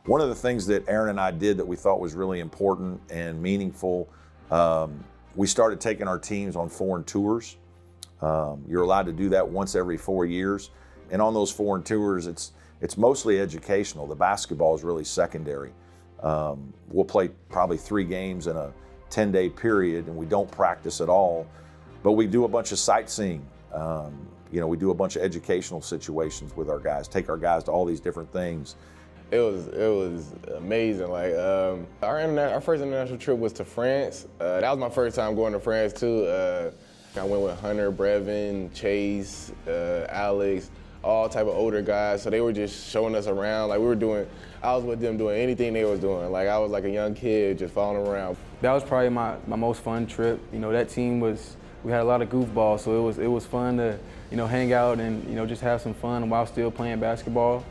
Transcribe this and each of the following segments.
One of the things that Aaron and I did that we thought was really important and meaningful, we started taking our teams on foreign tours. You're allowed to do that once every 4 years. And on those foreign tours, it's mostly educational. The basketball is really secondary. We'll play probably 3 games in a 10-day period, and we don't practice at all, but we do a bunch of sightseeing. We do a bunch of educational situations with our guys, take our guys to all these different things. It was amazing. Like our first international trip was to France. That was my first time going to France too. I went with Hunter, Brevin, Chase, Alex, all type of older guys. So they were just showing us around. Like I was with them doing anything they was doing. Like I was like a young kid just following around. That was probably my most fun trip. That team we had a lot of goofballs, so it was fun to hang out and just have some fun while still playing basketball.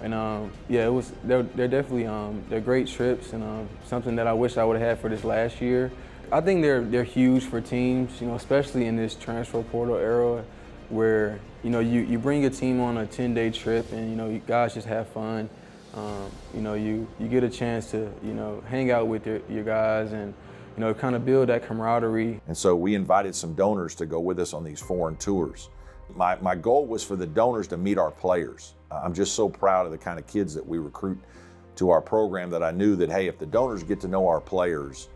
And they're definitely they're great trips and something that I wish I would have had for this last year. I think they're huge for teams, especially in this transfer portal era, where you bring a team on a 10-day trip and you guys just have fun. You get a chance to hang out with your guys and kind of build that camaraderie. And so we invited some donors to go with us on these foreign tours. My goal was for the donors to meet our players. I'm just so proud of the kind of kids that we recruit to our program that I knew that, hey, if the donors get to know our players,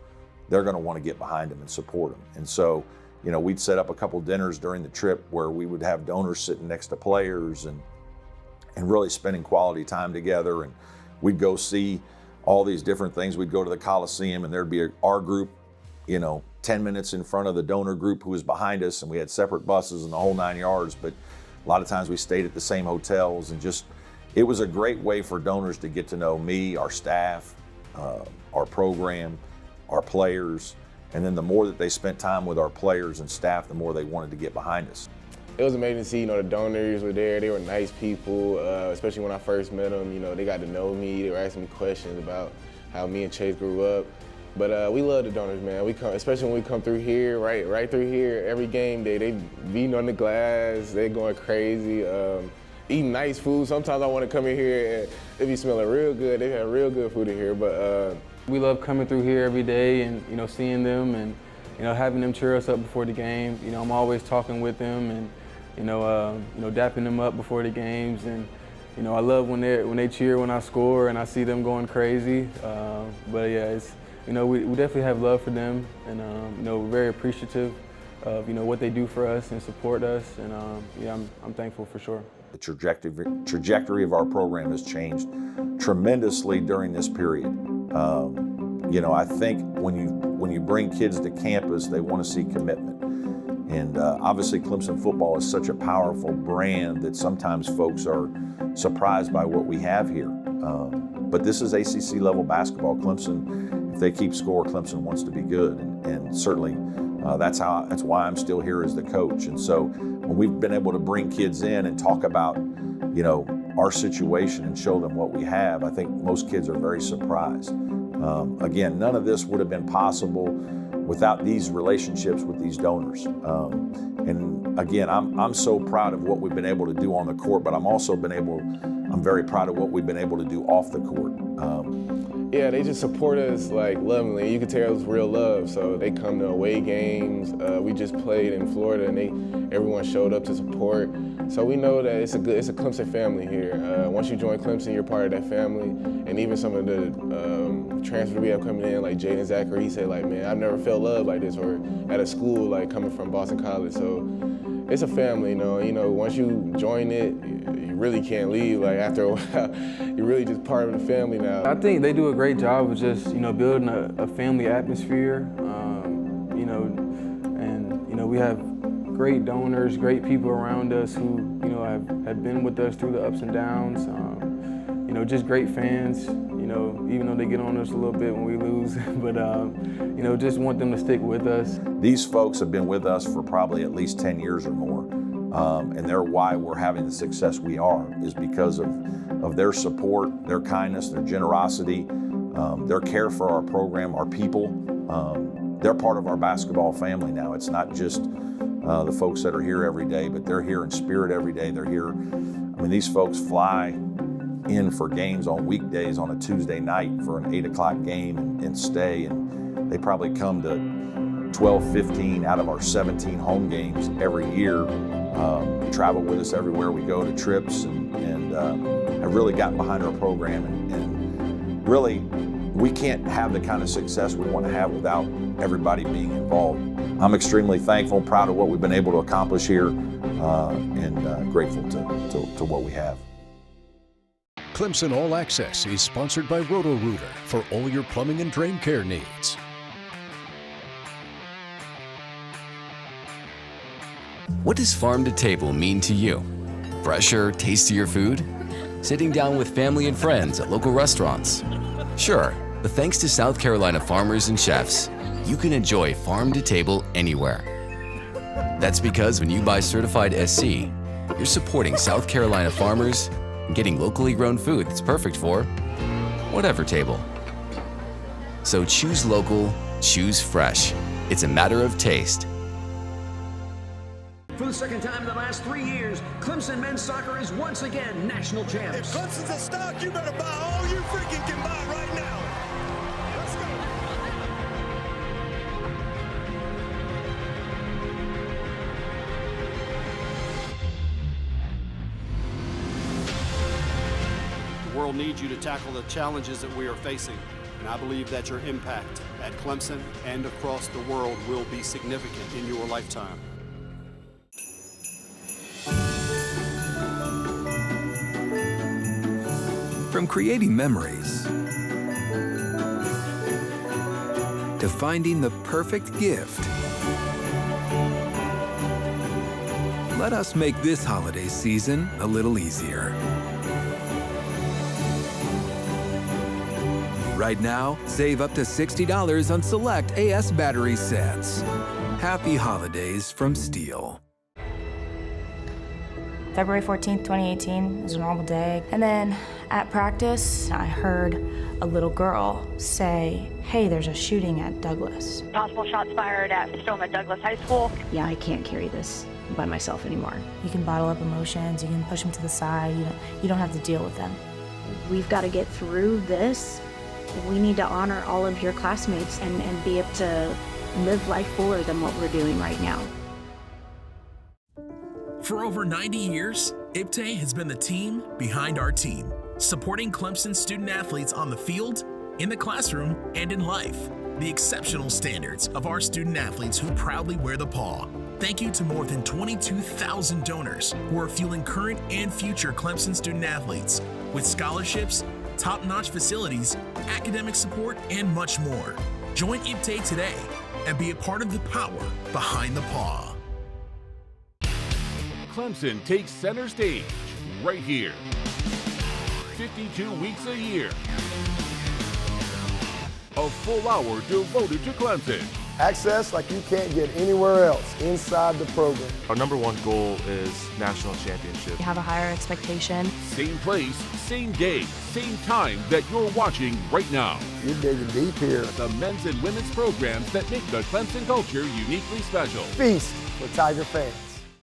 they're going to want to get behind them and support them. And so, we'd set up a couple dinners during the trip where we would have donors sitting next to players and really spending quality time together. And we'd go see all these different things. We'd go to the Coliseum and there'd be our group, 10 minutes in front of the donor group who was behind us, and we had separate buses and the whole 9 yards. But a lot of times we stayed at the same hotels, and it was a great way for donors to get to know me, our staff, our program, our players. And then the more that they spent time with our players and staff, the more they wanted to get behind us. It was amazing to see, the donors were there. They were nice people, especially when I first met them. They got to know me. They were asking me questions about how me and Chase grew up. But we love the donors, man. Especially when we come through here, right through here, every game day, they beating on the glass, they going crazy, eating nice food. Sometimes I want to come in here and they be smelling real good. They have real good food in here, but we love coming through here every day and seeing them and having them cheer us up before the game. I'm always talking with them and dapping them up before the games, and I love when they cheer when I score and I see them going crazy. But yeah, we definitely have love for them, and we're very appreciative of what they do for us and support us, and I'm thankful for sure. The trajectory of our program has changed tremendously during this period. I think when you bring kids to campus, they want to see commitment. And obviously Clemson football is such a powerful brand that sometimes folks are surprised by what we have here. But this is ACC level basketball. Clemson, if they keep score, Clemson wants to be good. And certainly that's why I'm still here as the coach. And so when we've been able to bring kids in and talk about, our situation and show them what we have, I think most kids are very surprised. Again, none of this would have been possible without these relationships with these donors. And again, I'm so proud of what we've been able to do on the court, but I'm very proud of what we've been able to do off the court. Yeah, they just support us like lovingly. You can tell it's real love. So they come to away games. We just played in Florida, and everyone showed up to support. So we know that it's a Clemson family here. Once you join Clemson, you're part of that family. And even some of the transfers we have coming in, like Jaden Zachary, he said, like, man, I've never felt love like this, or at a school like coming from Boston College. So it's a family, once you join it, you really can't leave. Like after a while, you're really just part of the family now. I think they do a great job of just, building a family atmosphere, and we have great donors, great people around us who, have been with us through the ups and downs. Just great fans, even though they get on us a little bit when we lose, but, just want them to stick with us. These folks have been with us for probably at least 10 years or more, and they're why we're having the success we are, is because of their support, their kindness, their generosity, their care for our program, our people. They're part of our basketball family now. It's not just the folks that are here every day, but they're here in spirit every day. They're here. These folks fly in for games on weekdays on a Tuesday night for an 8 o'clock game and stay. And they probably come to 12, 15 out of our 17 home games every year. Travel with us everywhere we go to trips and have really gotten behind our program. And really, we can't have the kind of success we want to have without everybody being involved. I'm extremely thankful and proud of what we've been able to accomplish here and grateful to what we have. Clemson All-Access is sponsored by Roto-Rooter for all your plumbing and drain care needs. What does farm to table mean to you? Fresher, tastier food? Sitting down with family and friends at local restaurants? Sure, but thanks to South Carolina farmers and chefs, you can enjoy farm to table anywhere. That's because when you buy certified SC, you're supporting South Carolina farmers and getting locally grown food that's perfect for whatever table. So choose local, choose fresh. It's a matter of taste. For the second time in the last 3 years, Clemson men's soccer is once again national champs. If Clemson's a stock, you better buy all you freaking can buy right now. Let's go. The world needs you to tackle the challenges that we are facing, and I believe that your impact at Clemson and across the world will be significant in your lifetime. From creating memories to finding the perfect gift, let us make this holiday season a little easier. Right now, save up to $60 on select AS battery sets. Happy holidays from Steel. February 14th, 2018 was a normal day. And then at practice, I heard a little girl say, "Hey, there's a shooting at Douglas." Possible shots fired at Stone at Douglas High School. Yeah, I can't carry this by myself anymore. You can bottle up emotions, you can push them to the side, you don't have to deal with them. We've got to get through this. We need to honor all of your classmates and be able to live life fuller than what we're doing right now. For over 90 years, IPTAY has been the team behind our team, supporting Clemson student athletes on the field, in the classroom, and in life. The exceptional standards of our student athletes who proudly wear the paw. Thank you to more than 22,000 donors who are fueling current and future Clemson student athletes with scholarships, top-notch facilities, academic support, and much more. Join IPTAY today and be a part of the power behind the paw. Clemson takes center stage right here. 52 weeks a year. A full hour devoted to Clemson. Access like you can't get anywhere else inside the program. Our number one goal is national championship. You have a higher expectation. Same place, same day, same time that you're watching right now. You're digging deep here. The men's and women's programs that make the Clemson culture uniquely special. Feast for Tiger fans.